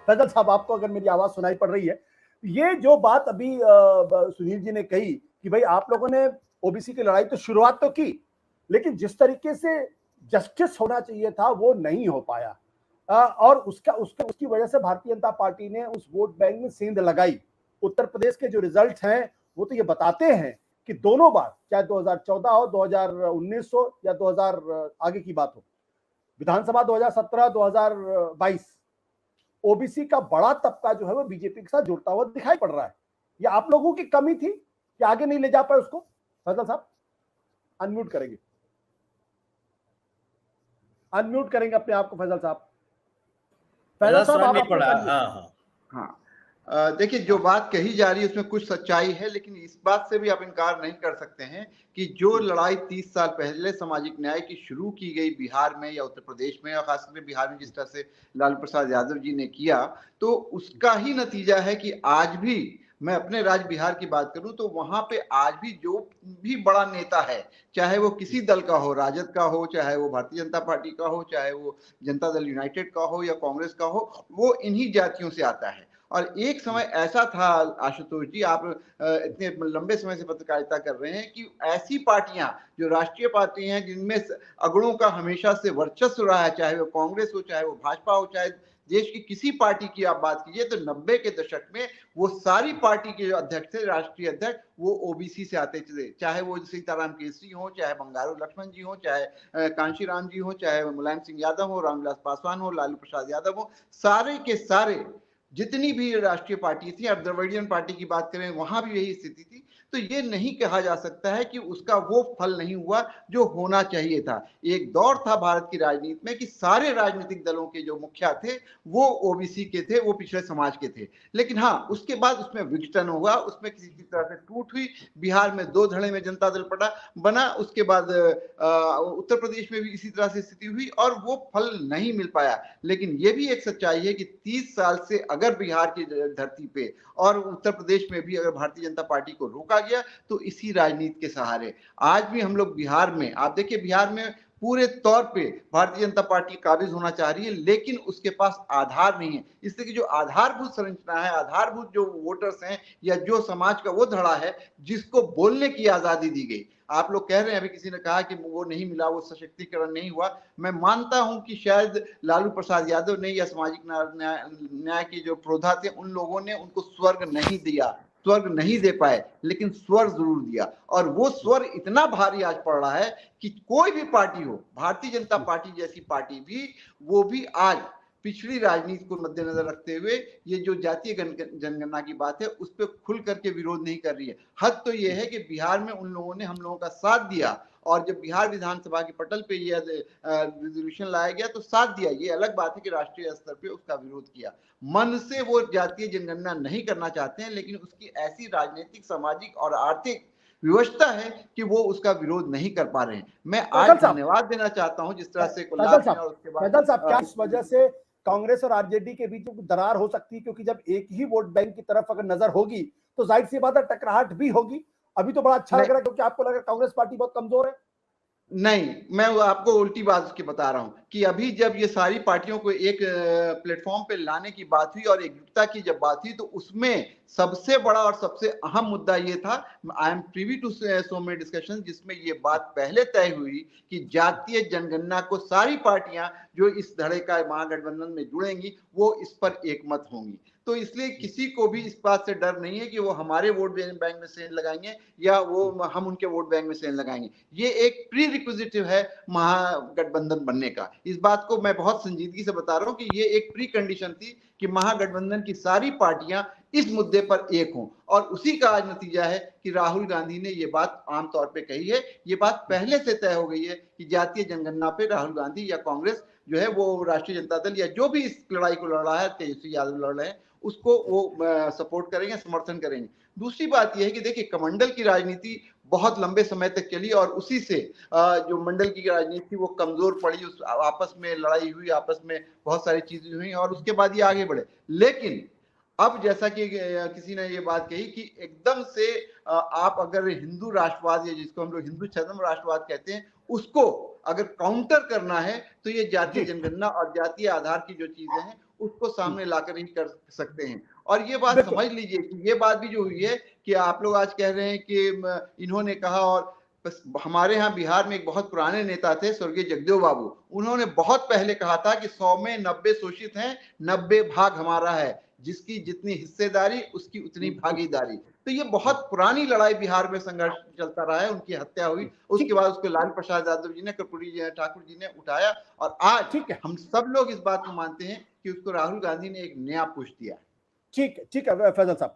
फैजल साहब, आपको अगर मेरी आवाज सुनाई पड़ रही है, ये जो बात अभी सुनील जी ने कही कि भाई आप लोगों ने ओबीसी की लड़ाई तो शुरुआत तो की, लेकिन जिस तरीके से जस्टिस होना चाहिए था वो नहीं हो पाया। और उसकी वजह से भारतीय जनता पार्टी ने उस वोट बैंक में सेंध लगाई। उत्तर प्रदेश के जो रिजल्ट हैं वो तो ये बताते हैं कि दोनों बार, चाहे 2014 हो, 2019 हो या 2000 आगे की बात हो, विधानसभा 2017, 2022, ओबीसी का बड़ा तबका जो है वो बीजेपी के साथ जुड़ता हुआ दिखाई पड़ रहा है। ये आप लोगों की कमी थी कि आगे नहीं ले जा पाए उसको? फैजल साहब अनम्यूट करेंगे, अनम्यूट करेंगे अपने आप को फैजल साहब। फैजल साहब आप पड़ा। हाँ, देखिए, जो बात कही जा रही है उसमें कुछ सच्चाई है, लेकिन इस बात से भी आप इनकार नहीं कर सकते हैं कि जो लड़ाई 30 साल पहले सामाजिक न्याय की शुरू की गई बिहार में या उत्तर प्रदेश में, और खासकर बिहार में जिस तरह से लालू प्रसाद यादव जी ने किया, तो उसका ही नतीजा है कि आज भी, मैं अपने राज्य बिहार की बात करूं तो वहां पे आज भी जो भी बड़ा नेता है, चाहे वो किसी दल का हो, राजद का हो, चाहे वो भारतीय जनता पार्टी का हो, चाहे वो जनता दल यूनाइटेड का हो या कांग्रेस का हो, वो इन्हीं जातियों से आता है। और एक समय ऐसा था, आशुतोष जी, आप इतने लंबे समय से पत्रकारिता कर रहे हैं, कि ऐसी पार्टियां जो राष्ट्रीय पार्टी हैं जिनमें अगड़ों का हमेशा से वर्चस्व रहा है, चाहे वो कांग्रेस हो, चाहे वो भाजपा हो, चाहे देश की किसी पार्टी की आप बात कीजिए, तो 90 के दशक में वो सारी पार्टी के जो अध्यक्ष थे, राष्ट्रीय अध्यक्ष, वो ओबीसी से आते थे। चाहे वो सीताराम केसरी हो, चाहे बंगारू लक्ष्मण जी हो, चाहे कांशीराम जी हो, चाहे मुलायम सिंह यादव हो, रामविलास पासवान हो, लालू प्रसाद यादव हो, सारे के सारे जितनी भी राष्ट्रीय पार्टी थी, अब द्रविडियन पार्टी की बात करें वहां भी यही स्थिति थी। तो ये नहीं कहा जा सकता है कि उसका वो फल नहीं हुआ जो होना चाहिए था। एक दौर था भारत की राजनीति में कि सारे राजनीतिक दलों के जो मुखिया थे वो ओबीसी के थे, वो पिछड़े समाज के थे। लेकिन हाँ, उसके बाद उसमें विघटन हुआ, उसमें किसी की तरह से टूट हुई। बिहार में 2 धड़े में जनता दल बना, उसके बाद उत्तर प्रदेश में भी इसी तरह से स्थिति हुई और वो फल नहीं मिल पाया। लेकिन ये भी एक सच्चाई है कि 30 साल से अगर बिहार की धरती पे और उत्तर प्रदेश में भी अगर भारतीय जनता पार्टी को रोका गया तो इसी राजनीति के सहारे आज भी हम लोग बिहार में, आप देखिए, बिहार में पूरे तौर पे भारतीय जनता पार्टी काबिज होना चाह रही है, लेकिन उसके पास आधार नहीं है। इसलिए कि जो आधारभूत संरचना है, आधारभूत जो वोटर्स हैं या जो समाज का वो धड़ा है जिसको बोलने की आजादी दी गई, आप लोग कह रहे हैं, अभी किसी ने कहा कि वो नहीं मिला, वो सशक्तिकरण नहीं हुआ। मैं मानता हूं कि शायद लालू प्रसाद यादव ने या सामाजिक न्याय के जो प्रोधा थे उन लोगों ने उनको स्वर्ग नहीं दिया, स्वर्ग नहीं दे पाए, लेकिन स्वर जरूर दिया। और वो स्वर इतना भारी आज पड़ रहा है कि कोई भी पार्टी हो, भारतीय जनता पार्टी जैसी पार्टी भी, वो भी आज पिछड़ी राजनीति को मद्देनजर रखते हुए ये जो जातीय जनगणना की बात है उस पर खुल करके विरोध नहीं कर रही है। हद तो ये है कि बिहार में उन लोगों ने हम लोगों का साथ दिया, और जब बिहार विधानसभा के पटल पे ये रेजोल्यूशन लाया गया तो साथ दिया। ये अलग बात है कि राष्ट्रीय स्तर पे उसका विरोध किया। मन से वो जातीय जनगणना नहीं करना चाहते हैं, लेकिन उसकी ऐसी राजनीतिक, सामाजिक और आर्थिक व्यवस्था है कि वो उसका विरोध नहीं कर पा रहे हैं। मैं आज धन्यवाद देना चाहता हूं जिस तरह से फैजल साहब, क्या इस वजह से कांग्रेस और आरजेडी के बीच दरार हो सकती है? क्योंकि जब एक ही वोट बैंक की तरफ अगर नजर होगी तो जाहिर सी बात है टकराहट भी होगी। अभी तो बड़ा अच्छा लग रहा है क्योंकि आपको लग रहा है कांग्रेस पार्टी बहुत कमजोर है। नहीं, मैं आपको उल्टी बात उसकी बता रहा हूं कि अभी जब ये सारी पार्टियों को एक प्लेटफॉर्म पे लाने की बात हुई और एकजुटता की जब बात हुई, तो उसमें सबसे बड़ा और सबसे अहम मुद्दा ये था, I am privy to so many discussion, जिसमें ये बात पहले तय हुई कि जातीय जनगणना को सारी पार्टियां जो इस धड़े का महागठबंधन में जुड़ेंगी वो इस पर एकमत होंगी। तो इसलिए किसी को भी इस बात से डर नहीं है कि वो हमारे वोट बैंक में सेंध लगाएंगे या वो हम उनके वोट बैंक में सेंध लगाएंगे। ये एक प्री रिक्विजिटिव है महागठबंधन बनने का। इस बात को मैं बहुत संजीदगी से बता रहा हूं कि ये एक प्री कंडीशन थी कि महागठबंधन की सारी पार्टियां इस मुद्दे पर एक हों, और उसी का आज नतीजा है कि राहुल गांधी ने ये बात आमतौर पे कही है। ये बात पहले से तय हो गई है कि जातीय जनगणना पे राहुल गांधी या कांग्रेस जो है वो राष्ट्रीय जनता दल या जो भी इस लड़ाई को लड़ रहा है, तेजस्वी यादव लड़ रहे हैं, उसको वो सपोर्ट करेंगे, समर्थन करेंगे। दूसरी बात यह है कि देखिए, कमंडल की राजनीति बहुत लंबे समय तक चली और उसी से जो मंडल की राजनीति थी वो कमजोर पड़ी, उस आपस में लड़ाई हुई, आपस में बहुत सारी चीजें हुई और उसके बाद ये आगे बढ़े। लेकिन अब जैसा कि किसी ने ये बात कही कि एकदम से आप अगर हिंदू राष्ट्रवाद या जिसको हम लोग हिंदू छद्म राष्ट्रवाद कहते हैं उसको अगर काउंटर करना है तो ये जातीय जनगणना और जातीय आधार की जो चीजें हैं उसको सामने लाकर ही कर सकते हैं। और ये बात समझ लीजिए कि ये बात भी जो हुई है कि आप लोग आज कह रहे हैं कि इन्होंने कहा, और बस हमारे यहाँ बिहार में एक बहुत पुराने नेता थे स्वर्गीय जगदेव बाबू, उन्होंने बहुत पहले कहा था कि 100 में 90 शोषित हैं, 90 भाग हमारा है, जिसकी जितनी हिस्सेदारी उसकी उतनी भागीदारी। तो ये बहुत पुरानी लड़ाई बिहार में संघर्ष चलता रहा है। उनकी हत्या हुई, उसके बाद उसको लालू प्रसाद यादव जी ने, कर्पूरी ठाकुर जी ने उठाया, और आज हम सब लोग इस बात को मानते हैं कि उसको राहुल गांधी ने एक नया पुश दिया। ठीक है फैजल साहब।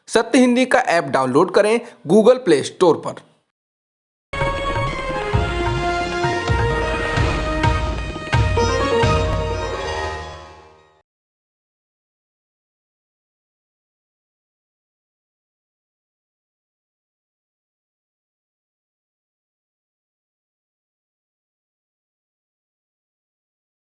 सत्य हिंदी का ऐप डाउनलोड करें गूगल प्ले स्टोर पर।